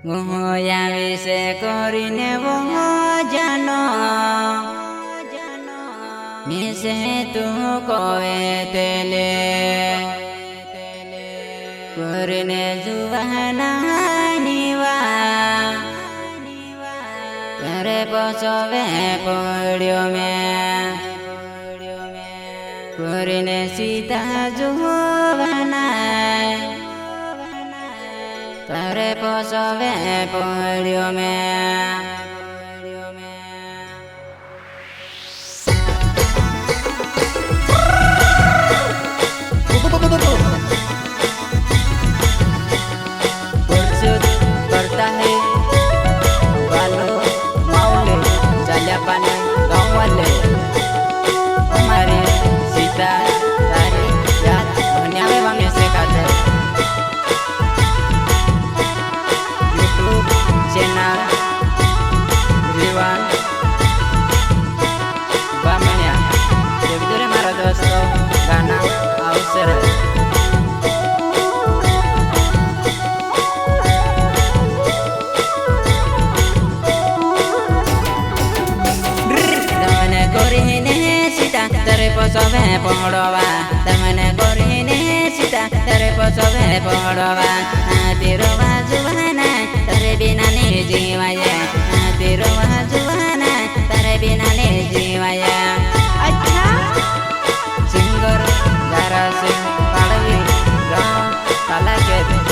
गोया विषे करिने जानो मिसे तू कोए तेले करिने जुवाना निवा तेरे पसवे पड़ियो में करिने सीता जुवाना तेरे पसवे पड़ियो में Bersud bertahe Balo maule Jalapane gawale Mari sita tari yat Banyame bangnya sekate YouTube channel Riwan Bamanya Jebdure mara dosto Gana ausere तेरे पसवे पड़वा तमने गोरिने सीता तेरे पसवे पड़वा तेरो जुवाना तेरे बिना नहीं जीवाया तेरो जुवाना तेरे बिना नहीं जीवाया अच्छा सिंगर दारा से पड़वी गाँव ताला के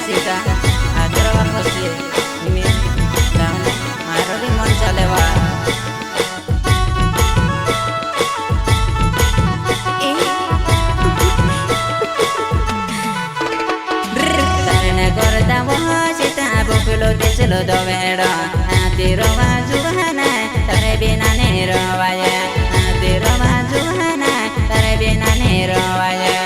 Sita, agar orang mesti ini, karena ada di mana lewat. Karena korda wah Sita, bukulo deselo dovera, hati rowa juhana, terbina nero waya, hati rowa juhana, terbina nero waya.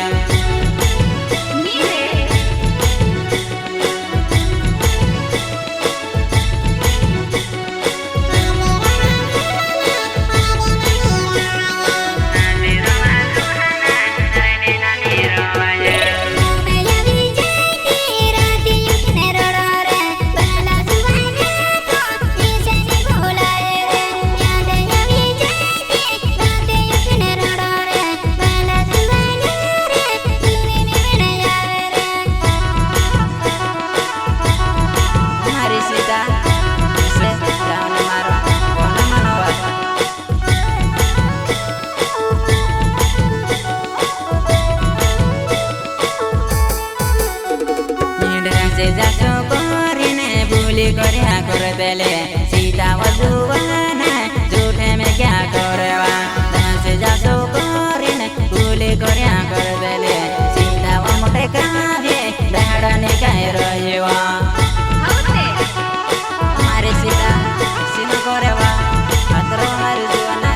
से जासो कोरिने भूली करया कर देले सीता वजुवाना झूठे में क्या करवा से जासो कोरिने भूली करया कर देले सीता वो मोटे कावे दहड़ने काय रहिवा हमारे सीता सीमा करवा अतरो हमारे जुवाना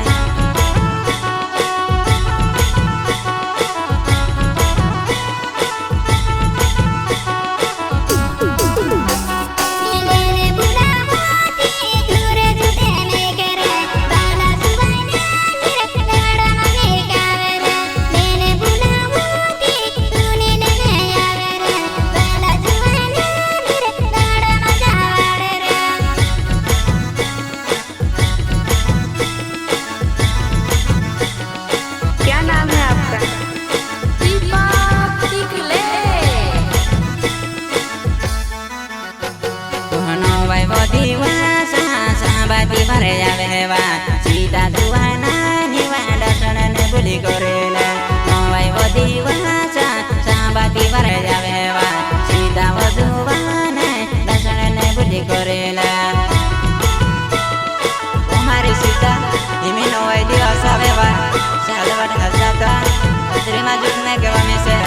बाती भरे जावेवा सीता जुवाना निवा दर्शन ने भूली करेला नवाई वदीवासा बाती भरे जावेवा सीता वजुवाना दर्शन ने भूली करेला हमारी सीता हिमी नवाई दिवसा वेवा सालवा हजाता terima जुटने के वामे से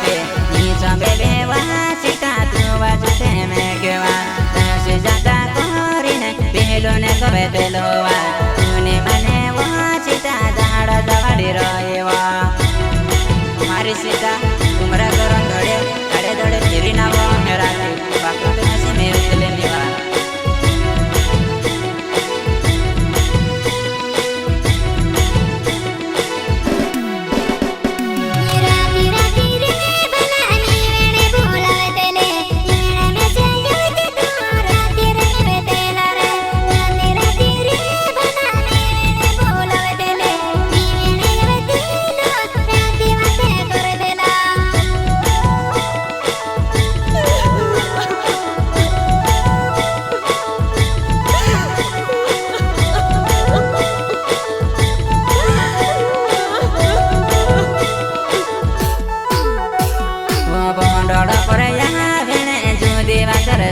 ते नीचा बेबेवा सीता तू बाजूते में केवा से जाता कोरीने पेलो ने कवे तेलोवा तूने मने वो सीता झाड़ जवाड़ी रहेवा मारी सीता तुमरा करो धड़े धड़े धड़े फिरी ना वो मेरा बापू तो हंसी मेरे दिल निवा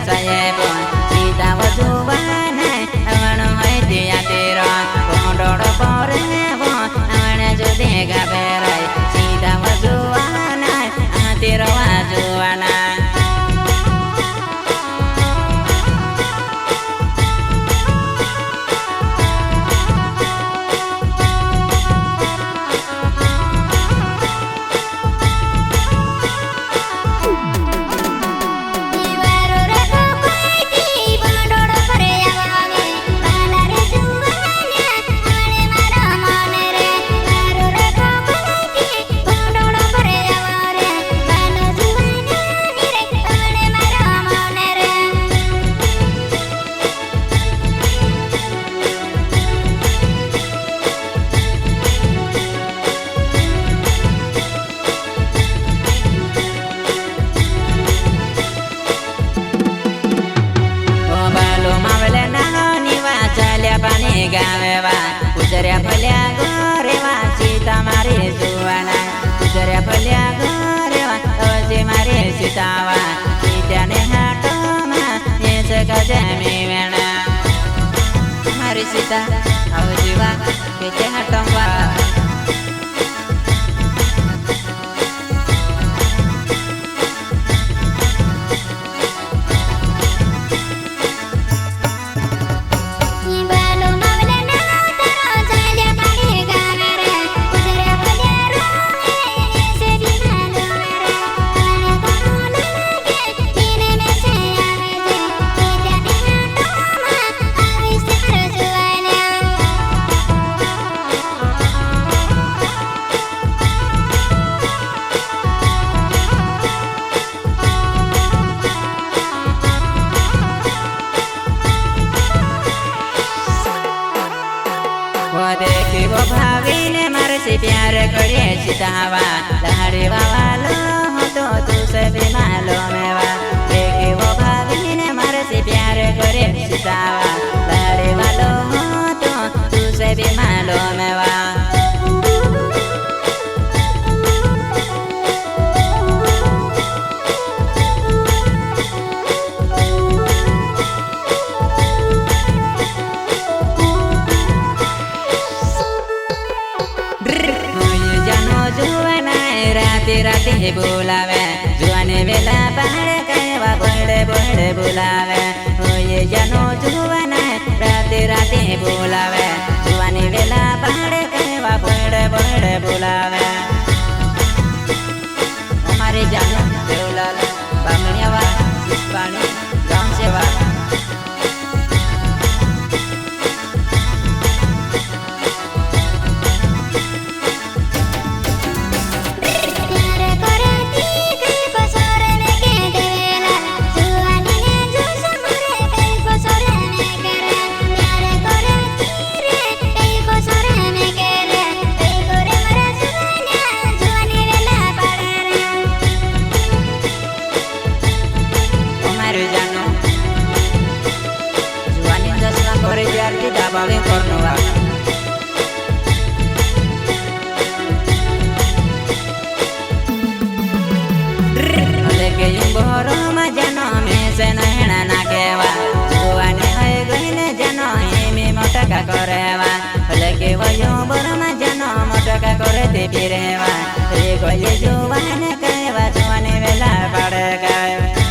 saya pun kita wajuban awano hai dia tera pondoro pore pon awana jode gaberai kita wajuban tera wajuana gawewa kujarya phalya gorewa sita mare suwana kujarya phalya gorewa awase mare sitawa sitane hatoma yese kajame vena mare sita awjiwa kete hatoma देखो भाभी ने मारे से प्यार करे सीतावा लहरे वालो हो तो तू से भी मालूम है वा देखो भाभी ने मारे से प्यार करे सीतावा लहरे वालो हो तो तू से भी मालूम है वा राती बुलावे जुआने बेला पहाड़ कहवा बड़े बड़े बुलावे हो ये जानो जुआना राती राती बुलावे जुआने बेला पहाड़ कहवा बड़े बड़े बुलावे हमारे जानो देवलाल बामणियावा पानी गांव सेवा Bawen kornowa leke yumboro majano me senahena nakewa juane hoy goine jano emi motaka korewa leke yumboro majano motaka korete pirewa goye juane kewa पड़ गए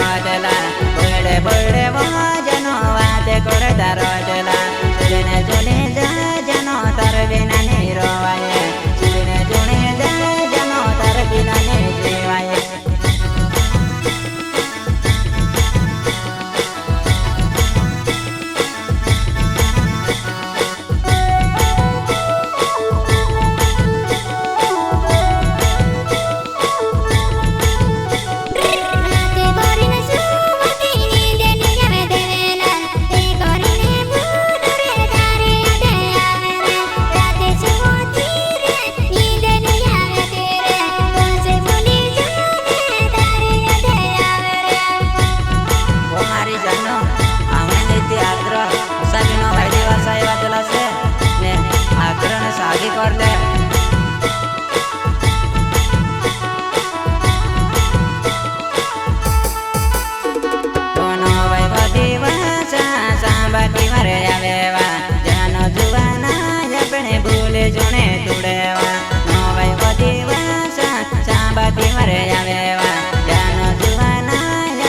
बड़े बड़े जनो वाते करे दरोजला चुने चुने जनो तर बिना नहीं रोवाए चुने चुने जनो तर बिना नहीं जीवाए जुने तुड़ेवा नो भाई बदी वासा सांबाती मरे आवेवा जानो जुवाना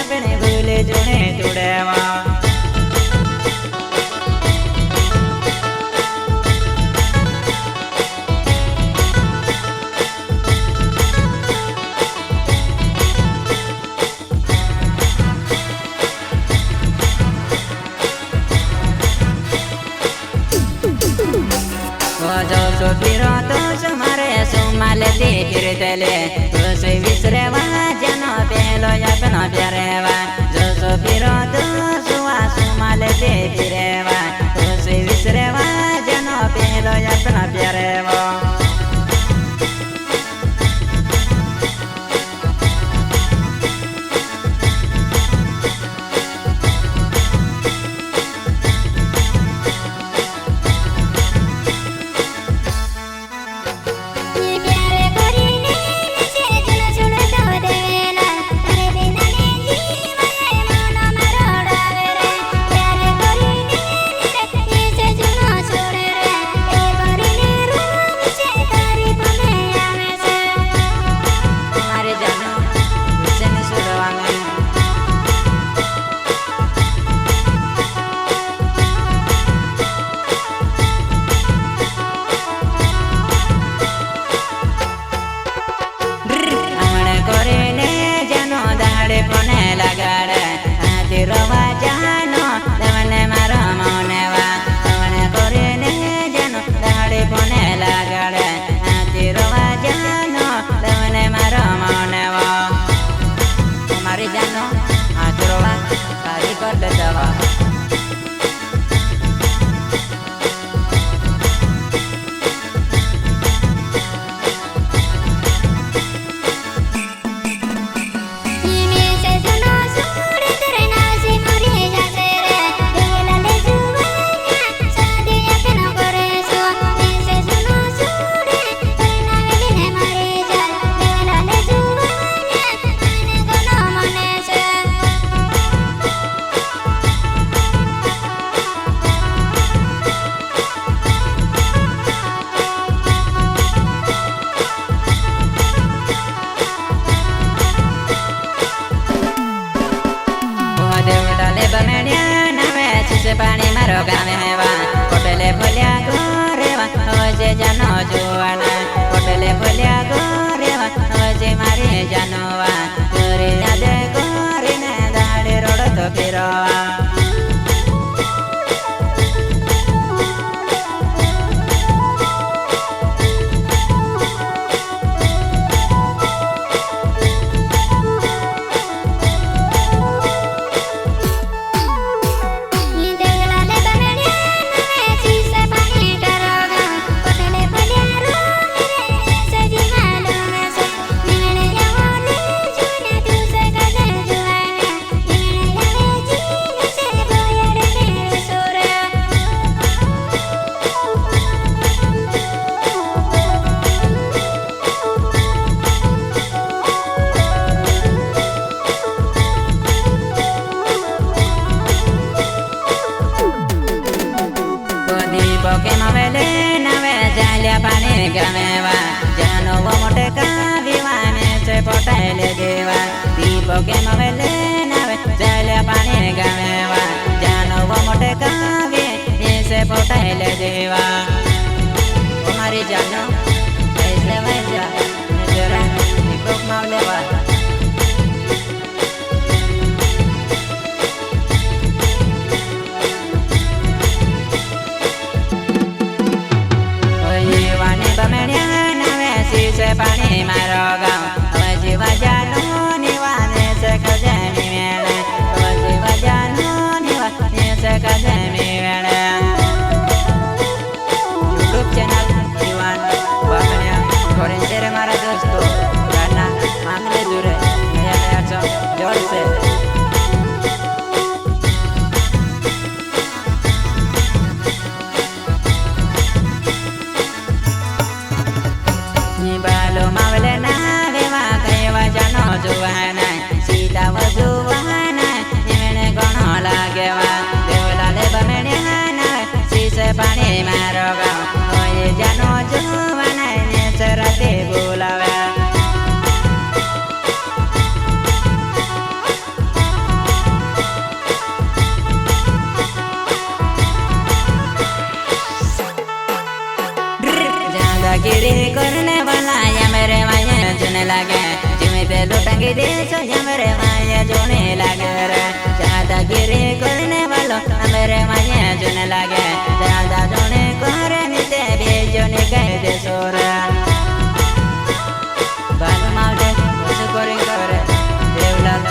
अपने भूले जुने तुड़ेवा जो फिरो तो सुमारे सुमाले ते फिरतले तो से विसरेवा जनो पेलो अपनो प्यारेवा जो फिरो तो सुवा सुमाले ते फिरेवा तो से विसरेवा जनो पेलो अपनो प्यारेवा पानी मारो गामे हेवा कोटले फलिया गोरेवा होजे जानो जुवाना कोटले फलिया गोरेवा होजे मारे जानोवा तोरे यादे गोरे ने दाड़े रोड तो फिरोवा के मवेले नावे चले पानी गमेवा जानो वो मोटे कावे ऐसे फोटाइले देवा हमारी जानो ऐसे वैसा जरा निकोक मावलेवा से पानी मारो गाँव जीवा जानो निवाने से खजेमी मेले जीवा जानो निवाने से खजेमी मेले यूट्यूब चैनल जीवन बाकन्या कोरिन तेरे मारा दोस्तों गाना मांगले दूरे नया नया सॉन्ग जोर से बालो मावले ना देवा कईवा जानो जुवाना सीता वजुवाना निमेने गणो लागेवा देवलाले बमेने ना सीसे पानी मारो गाँव ओये जानो जुवाना ने सरते बोलावे गिरी करने वाला या मेरे माया जोने लगे जिम्मे लुटांगे देशो या मेरे माया जोने लगे रे ज्यादा गिरी करने वालों मेरे माया जोने लगे ज्यादा जोने करे निते भी जोने गए देशो रे बालू माउले उसे कोरिंग करे देवलाल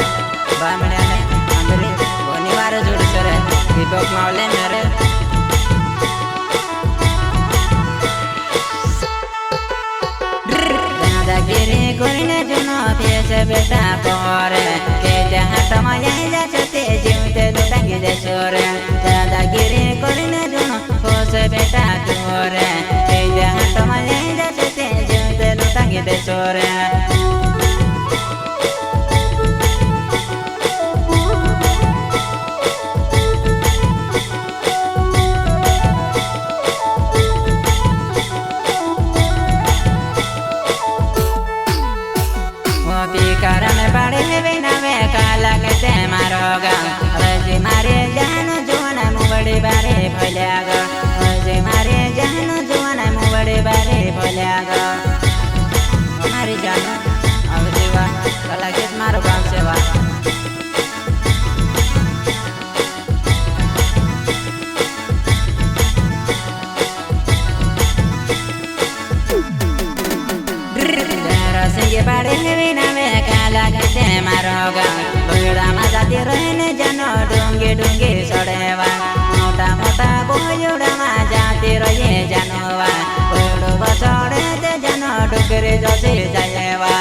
बामने ने अंदरी बोनीवार जुड़ सरे दीपक माउले मेरे गिरी कोरिने जुनो पियसे बेटा पोरे के जहाँ टमाया जाते जीवते लुटांगे देशोरे ज्यादा गिरी कोरिने जुनो पोसे बेटा तोरे के जहाँ टमाया जाते जीवते लुटांगे देशोरे कारण पड़े बिना वे काला के मारो गाँव जी मारे जानो जुआना मुबड़ी बारे फैलियागा जी मारे जानो जुआना मुबड़ी बारे फैलियागा हमारी जानो अब जीवा काला के मारो गाँव सेवा ये पड़े बिना वे काला के मारो गाँव बुढ़ा जाती रहने जानो डूंगे डूंगे सड़ेवा मोटा मोटा बुढ़ा जाती रहे जानवा बुढ़ो बसड़े जानो डुकरे जैसे जाएवा